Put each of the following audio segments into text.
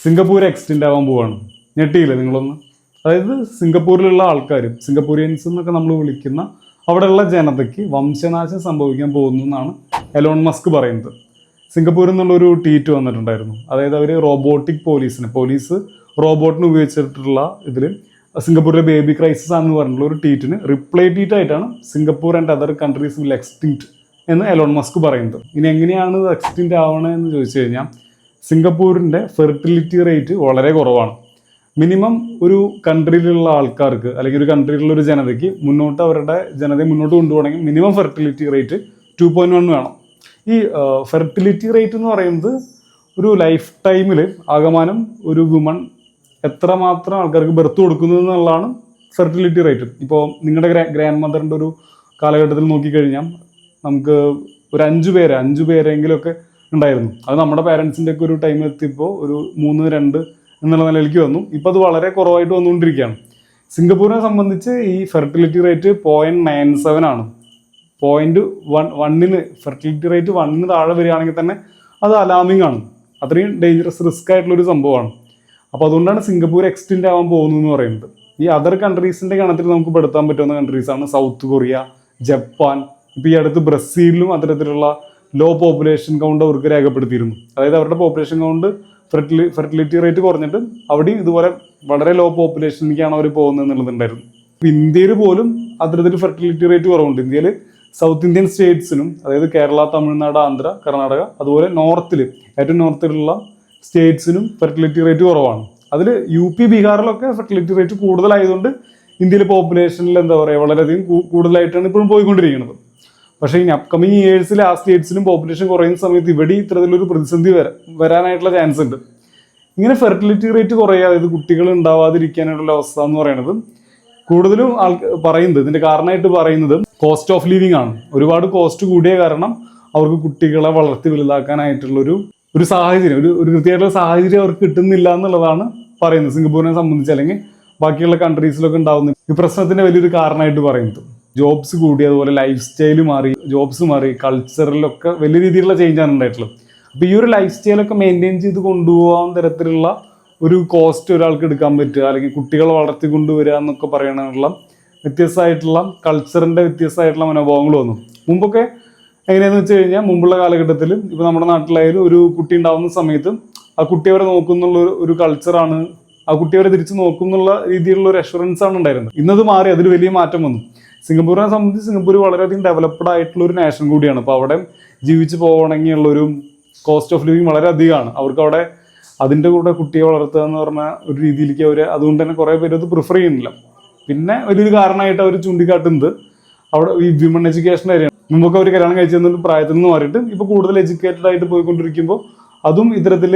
Singapore extend ആവാൻ പോവാണ്. ഞെട്ടിയില്ലേ നിങ്ങളൊന്ന്? അതായത് സിംഗപ്പൂരിലുള്ള ആൾക്കാർ, സിംഗപ്പൂരിയൻസ് എന്നൊക്കെ നമ്മൾ വിളിക്കുന്ന അവിടെയുള്ള ജനതയ്ക്ക് വംശനാശം സംഭവിക്കാൻ പോകുന്നു എന്നാണ് എലോൺ മസ്ക് പറയുന്നത്. സിംഗപ്പൂരിൽ നിന്നുള്ളൊരു ട്വീറ്റ് വന്നിട്ടുണ്ടായിരുന്നു. അതായത് അവർ റോബോട്ടിക് പോലീസ് റോബോട്ടിന് ഉപയോഗിച്ചിട്ടുള്ള ഇതിൽ സിംഗപ്പൂരിലെ ബേബി ക്രൈസിസ് ആണെന്ന് പറഞ്ഞിട്ടുള്ള ഒരു ട്വീറ്റിന് റിപ്ലൈ ട്വീറ്റ് ആയിട്ടാണ് Singapore and other countries will extinct എന്ന് എലോൺ മസ്ക് പറയുന്നത്. ഇനി എങ്ങനെയാണ് ഇത് എക്സ്റ്റിങ്ക്റ്റ് ആവണമെന്ന് ചോദിച്ചു കഴിഞ്ഞാൽ ഫെർട്ടിലിറ്റി റേറ്റ് വളരെ കുറവാണ്. മിനിമം ഒരു കൺട്രിയിലുള്ള ആൾക്കാർക്ക് അല്ലെങ്കിൽ ഒരു കൺട്രിയിലുള്ള ഒരു ജനതയ്ക്ക് അവരുടെ ജനതയെ മുന്നോട്ട് കൊണ്ടുപോകണമെങ്കിൽ മിനിമം ഫെർട്ടിലിറ്റി റേറ്റ് 2.1 വേണം. ഈ ഫെർട്ടിലിറ്റി റേറ്റ് എന്ന് പറയുന്നത് ഒരു ലൈഫ് ടൈമിൽ ആകമാനം ഒരു വുമൺ എത്രമാത്രം ആൾക്കാർക്ക് ബർത്ത് കൊടുക്കുന്നത് എന്നുള്ളതാണ് ഫെർട്ടിലിറ്റി റേറ്റ്. ഇപ്പോൾ നിങ്ങളുടെ ഗ്രാൻഡ് മദറിൻ്റെ ഒരു കാലഘട്ടത്തിൽ നോക്കിക്കഴിഞ്ഞാൽ നമുക്ക് ഒരു 5 പേരെങ്കിലുമൊക്കെ ഉണ്ടായിരുന്നു. അത് നമ്മുടെ പാരൻസിൻ്റെ ഒക്കെ ഒരു ടൈം എത്തിയപ്പോൾ ഒരു 3-2 എന്നുള്ള നിലയിലേക്ക് വന്നു. ഇപ്പോൾ അത് വളരെ കുറവായിട്ട് വന്നുകൊണ്ടിരിക്കുകയാണ്. സിംഗപ്പൂരിനെ സംബന്ധിച്ച് ഈ ഫെർട്ടിലിറ്റി റേറ്റ് 0.97 ആണ്. 0.1 ഫെർട്ടിലിറ്റി റേറ്റ് 1 താഴെ വരികയാണെങ്കിൽ തന്നെ അത് അലാമിംഗ് ആണ്. അത്രയും ഡേഞ്ചറസ് റിസ്ക് ആയിട്ടുള്ളൊരു സംഭവമാണ്. അപ്പോൾ അതുകൊണ്ടാണ് സിംഗപ്പൂർ എക്സ്റ്റെൻഡ് ആവാൻ പോകുന്നു എന്ന് പറയുന്നത്. ഈ അതർ കൺട്രീസിൻ്റെ ഗണത്തിൽ നമുക്ക് പെടുത്താൻ പറ്റുന്ന കൺട്രീസാണ് സൗത്ത് കൊറിയ, ജപ്പാൻ. ഇപ്പോൾ ഈ അടുത്ത് ബ്രസീലിലും അത്തരത്തിലുള്ള ലോ പോപ്പുലേഷൻ കൗണ്ട് അവർക്ക് രേഖപ്പെടുത്തിയിരുന്നു. അതായത് അവരുടെ പോപ്പുലേഷൻ കൗണ്ട് ഫെർട്ടിലിറ്റി റേറ്റ് കുറഞ്ഞിട്ട് അവിടെയും ഇതുപോലെ വളരെ ലോ പോപ്പുലേഷനിലേക്കാണ് അവർ പോകുന്നത് എന്നുള്ളതുണ്ടായിരുന്നു. ഇന്ത്യയിൽ പോലും അത്തരത്തിൽ ഫെർട്ടിലിറ്റി റേറ്റ് കുറവുണ്ട്. ഇന്ത്യയിൽ സൗത്ത് ഇന്ത്യൻ സ്റ്റേറ്റ്സിനും, അതായത് കേരള, തമിഴ്നാട്, ആന്ധ്ര, കർണാടക, അതുപോലെ ഏറ്റവും നോർത്തിലുള്ള സ്റ്റേറ്റ്സിനും ഫെർട്ടിലിറ്റി റേറ്റ് കുറവാണ്. അതിൽ UP, ബീഹാറിലൊക്കെ ഫെർട്ടിലിറ്റി റേറ്റ് കൂടുതലായതുകൊണ്ട് ഇന്ത്യയിലെ പോപ്പുലേഷനിൽ വളരെയധികം കൂടുതലായിട്ടാണ് ഇപ്പോഴും പോയിക്കൊണ്ടിരിക്കുന്നത്. പക്ഷേ ഇനി അപ്കമിങ് ഇയേഴ്സിൽ ആ സ്റ്റേറ്റ്സിലും പോപ്പുലേഷൻ കുറയുന്ന സമയത്ത് ഇവിടെ ഇത്തരത്തിലൊരു പ്രതിസന്ധി വരാനായിട്ടുള്ള ചാൻസ് ഉണ്ട്. ഇങ്ങനെ ഫെർട്ടിലിറ്റി റേറ്റ് കുറയുക, അതായത് കുട്ടികൾ ഉണ്ടാവാതിരിക്കാനായിട്ടുള്ള അവസ്ഥ എന്ന് പറയുന്നത് കൂടുതലും ഇതിന്റെ കാരണമായിട്ട് പറയുന്നത് കോസ്റ്റ് ഓഫ് ലിവിങ് ആണ്. ഒരുപാട് കോസ്റ്റ് കൂടിയ കാരണം അവർക്ക് കുട്ടികളെ വളർത്തി വലുതാക്കാനായിട്ടുള്ള ഒരു സാഹചര്യം, ഒരു കൃത്യമായിട്ടുള്ള സാഹചര്യം അവർക്ക് കിട്ടുന്നില്ല എന്നുള്ളതാണ് പറയുന്നത്. സിംഗപ്പൂരിനെ സംബന്ധിച്ച് അല്ലെങ്കിൽ ബാക്കിയുള്ള കൺട്രീസിലൊക്കെ ഉണ്ടാകുന്ന ഈ പ്രശ്നത്തിന്റെ വലിയൊരു കാരണമായിട്ട് പറയുന്നത്. ജോബ്സ് കൂടി, അതുപോലെ ലൈഫ് സ്റ്റൈൽ മാറി, കൾച്ചറിലൊക്കെ വലിയ രീതിയിലുള്ള ചേഞ്ചാണ് ഉണ്ടായിട്ടുള്ളത്. അപ്പോൾ ഈ ഒരു ലൈഫ് സ്റ്റൈലൊക്കെ മെയിൻറ്റെയിൻ ചെയ്ത് കൊണ്ടുപോകാൻ തരത്തിലുള്ള ഒരു കോസ്റ്റ് ഒരാൾക്ക് എടുക്കാൻ പറ്റുക, അല്ലെങ്കിൽ കുട്ടികളെ വളർത്തി കൊണ്ടുവരിക എന്നൊക്കെ പറയാനുള്ള വ്യത്യസ്തമായിട്ടുള്ള കൾച്ചറിൻ്റെ വ്യത്യസ്തമായിട്ടുള്ള മനോഭാവങ്ങൾ വന്നു. മുമ്പൊക്കെ എങ്ങനെയാണെന്ന് വെച്ച് കഴിഞ്ഞാൽ, മുമ്പുള്ള കാലഘട്ടത്തിൽ ഇപ്പോൾ നമ്മുടെ നാട്ടിലായാലും ഒരു കുട്ടി ഉണ്ടാകുന്ന സമയത്ത് ആ കുട്ടി അവരെ നോക്കുന്നുള്ള ഒരു കൾച്ചറാണ്, ആ കുട്ടി അവരെ തിരിച്ച് നോക്കും എന്നുള്ള രീതിയിലുള്ള ഒരു അഷുറൻസ് ആണ് ഉണ്ടായിരുന്നത്. ഇന്നത് മാറി, അതിൽ വലിയ മാറ്റം വന്നു. സിംഗപ്പൂരിനെ സംബന്ധിച്ച് സിംഗപ്പൂർ വളരെയധികം ഡെവലപ്ഡ് ആയിട്ടുള്ള ഒരു നാഷൻ കൂടിയാണ്. അപ്പോൾ അവിടെ ജീവിച്ച് പോകണമെങ്കിൽ ഉള്ളൊരു കോസ്റ്റ് ഓഫ് ലിവിങ് വളരെ അധികമാണ്. അവർക്ക് അവിടെ അതിൻ്റെ കൂടെ കുട്ടിയെ വളർത്തുക എന്ന് പറഞ്ഞ ഒരു രീതിയിലേക്ക് അതുകൊണ്ട് തന്നെ കുറേ പേര് അത് പ്രിഫർ ചെയ്യുന്നില്ല. പിന്നെ വലിയൊരു കാരണമായിട്ട് അവർ ചൂണ്ടിക്കാട്ടുന്നത് അവിടെ ഈ വിമൺ എഡ്യൂക്കേഷൻ കാര്യമാണ്. മുമ്പൊക്കെ അവർ കല്യാണം കഴിച്ചിരുന്ന പ്രായത്തിൽ നിന്ന് മാറിയിട്ട് ഇപ്പോൾ കൂടുതൽ എഡ്യൂക്കേറ്റഡ് ആയിട്ട് പോയിക്കൊണ്ടിരിക്കുമ്പോൾ അതും ഇത്തരത്തിൽ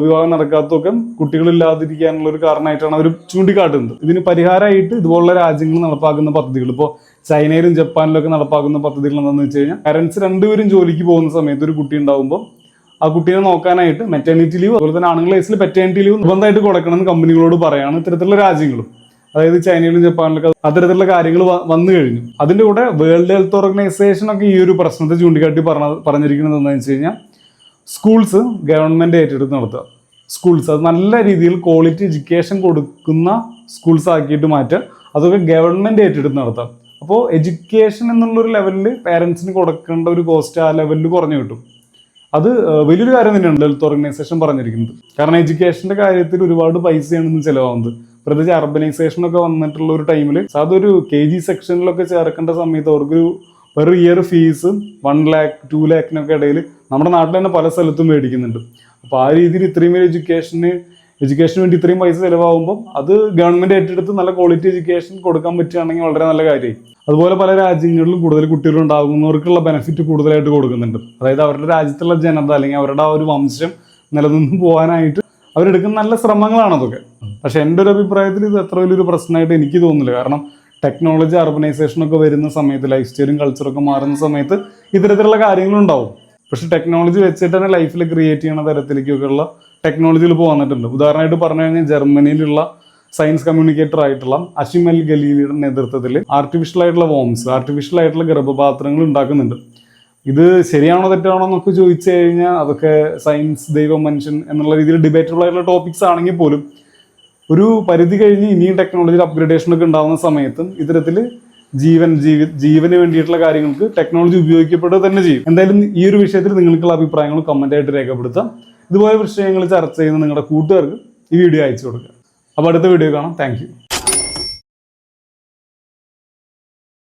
വിവാഹം നടക്കാത്തതൊക്കെ കുട്ടികളില്ലാതിരിക്കാനുള്ള ഒരു കാരണമായിട്ടാണ് അവർ ചൂണ്ടിക്കാട്ടുന്നത്. ഇതിന് പരിഹാരമായിട്ട് ഇതുപോലുള്ള രാജ്യങ്ങൾ നടപ്പാക്കുന്ന പദ്ധതികൾ, ഇപ്പോൾ ചൈനയിലും ജപ്പാനിലൊക്കെ നടപ്പാക്കുന്ന പദ്ധതികൾ എന്താണെന്ന് വെച്ച് കഴിഞ്ഞാൽ, പാരൻസ് രണ്ടുപേരും ജോലിക്ക് പോകുന്ന സമയത്ത് ഒരു കുട്ടി ഉണ്ടാകുമ്പോൾ ആ കുട്ടീനെ നോക്കാനായിട്ട് മെറ്റേണിറ്റി ലീവ്, അതുപോലെ തന്നെ ആണുങ്ങളുടെ കേസിൽ പെറ്റേണിറ്റി ലീവ് നിർബന്ധമായിട്ട് കൊടുക്കണമെന്ന് കമ്പനികളോട് പറയാണ് ഇത്തരത്തിലുള്ള രാജ്യങ്ങളും. അതായത് ചൈനയിലും ജപ്പാനിലൊക്കെ അത്തരത്തിലുള്ള കാര്യങ്ങൾ വന്നു കഴിഞ്ഞു. അതിൻ്റെ കൂടെ വേൾഡ് ഹെൽത്ത് ഓർഗനൈസേഷൻ ഒക്കെ ഈ ഒരു പ്രശ്നത്തെ ചൂണ്ടിക്കാട്ടി പറഞ്ഞിരിക്കുന്നത് എന്താണെന്ന് വെച്ച് കഴിഞ്ഞാൽ, സ്കൂൾസ് ഗവൺമെൻറ് ഏറ്റെടുത്ത് നടത്തുക. അത് നല്ല രീതിയിൽ ക്വാളിറ്റി എഡ്യൂക്കേഷൻ കൊടുക്കുന്ന സ്കൂൾസ് ആക്കിയിട്ട് മാറ്റുക. അതൊക്കെ ഗവൺമെൻറ് ഏറ്റെടുത്ത് നടത്താം. അപ്പോൾ എഡ്യൂക്കേഷൻ എന്നുള്ളൊരു ലെവലിൽ പാരൻസിന് കൊടുക്കേണ്ട ഒരു കോസ്റ്റ് ആ ലെവലിൽ കുറഞ്ഞു കിട്ടും. അത് വലിയൊരു കാര്യം തന്നെയാണ് ഹെൽത്ത് ഓർഗനൈസേഷൻ പറഞ്ഞിരിക്കുന്നത്. കാരണം എഡ്യൂക്കേഷൻ്റെ കാര്യത്തിൽ ഒരുപാട് പൈസയാണ് ഇന്ന് ചിലവാകുന്നത്. പ്രത്യേകിച്ച് അർബനൈസേഷനൊക്കെ വന്നിട്ടുള്ള ഒരു ടൈമിൽ അതൊരു KG സെക്ഷനിലൊക്കെ ചേർക്കേണ്ട സമയത്ത് അവർക്കൊരു പെർ ഇയർ ഫീസ് 1 lakh 2 lakhനൊക്കെ ഇടയിൽ നമ്മുടെ നാട്ടിൽ തന്നെ പല സ്ഥലത്തും മേടിക്കുന്നുണ്ട്. അപ്പോൾ ആ രീതിയിൽ ഇത്രയും വലിയ എഡ്യൂക്കേഷന് വേണ്ടി ഇത്രയും പൈസ ചിലവാകുമ്പോൾ അത് ഗവൺമെൻറ് ഏറ്റെടുത്ത് നല്ല ക്വാളിറ്റി എഡ്യൂക്കേഷൻ കൊടുക്കാൻ പറ്റുകയാണെങ്കിൽ വളരെ നല്ല കാര്യമായി. അതുപോലെ പല രാജ്യങ്ങളിലും കൂടുതൽ കുട്ടികളുണ്ടാകുന്നവർക്കുള്ള ബെനിഫിറ്റ് കൂടുതലായിട്ട് കൊടുക്കുന്നുണ്ട്. അതായത് അവരുടെ രാജ്യത്തുള്ള ജനത അല്ലെങ്കിൽ അവരുടെ ആ ഒരു വംശം നിലനിന്ന് പോകാനായിട്ട് അവരെടുക്കുന്ന നല്ല ശ്രമങ്ങളാണ് അതൊക്കെ. പക്ഷെ എൻ്റെ ഒരു അഭിപ്രായത്തിൽ ഇത് അത്ര വലിയൊരു പ്രശ്നമായിട്ട് എനിക്ക് തോന്നുന്നില്ല. കാരണം ടെക്നോളജി, അർബനൈസേഷനൊക്കെ വരുന്ന സമയത്ത്, ലൈഫ് സ്റ്റൈലും കൾച്ചറൊക്കെ മാറുന്ന സമയത്ത് ഇത്തരത്തിലുള്ള കാര്യങ്ങളുണ്ടാവും. പക്ഷെ ടെക്നോളജി വെച്ചിട്ട് തന്നെ ലൈഫിൽ ക്രിയേറ്റ് ചെയ്യുന്ന തരത്തിലേക്കൊക്കെയുള്ള ടെക്നോളജികൾ ഇപ്പോൾ വന്നിട്ടുണ്ട്. ഉദാഹരണമായിട്ട് പറഞ്ഞു കഴിഞ്ഞാൽ, ജർമ്മനിയിലുള്ള സയൻസ് കമ്മ്യൂണിക്കേറ്റർ ആയിട്ടുള്ള അഷിം അൽ ഗലീലിയുടെ നേതൃത്വത്തിൽ ആർട്ടിഫിഷ്യൽ ആയിട്ടുള്ള ഗർഭപാത്രങ്ങൾ ഉണ്ടാക്കുന്നുണ്ട്. ഇത് ശരിയാണോ തെറ്റാണോ എന്നൊക്കെ ചോദിച്ചു കഴിഞ്ഞാൽ അതൊക്കെ സയൻസ്, ദൈവം, മനുഷ്യൻ എന്നുള്ള രീതിയിൽ ഡിബേറ്റബിൾ ആയിട്ടുള്ള ടോപ്പിക്സ് ആണെങ്കിൽ പോലും ഒരു പരിധി കഴിഞ്ഞ് ഇനിയും ടെക്നോളജിയിൽ അപ്ഗ്രഡേഷൻ ഒക്കെ ഉണ്ടാകുന്ന സമയത്തും ഇത്തരത്തിൽ ജീവന് വേണ്ടിയിട്ടുള്ള കാര്യങ്ങൾക്ക് ടെക്നോളജി ഉപയോഗിക്കപ്പെടുക തന്നെ ചെയ്യും. എന്തായാലും ഈ ഒരു വിഷയത്തിൽ നിങ്ങൾക്കുള്ള അഭിപ്രായങ്ങൾ കമൻ്റായിട്ട് രേഖപ്പെടുത്താം. ഇതുപോലെ വിഷയങ്ങൾ ചർച്ച ചെയ്യുന്ന നിങ്ങളുടെ കൂട്ടുകാർക്ക് ഈ വീഡിയോ അയച്ചു കൊടുക്കുക. അപ്പോൾ അടുത്ത വീഡിയോ കാണാം. താങ്ക്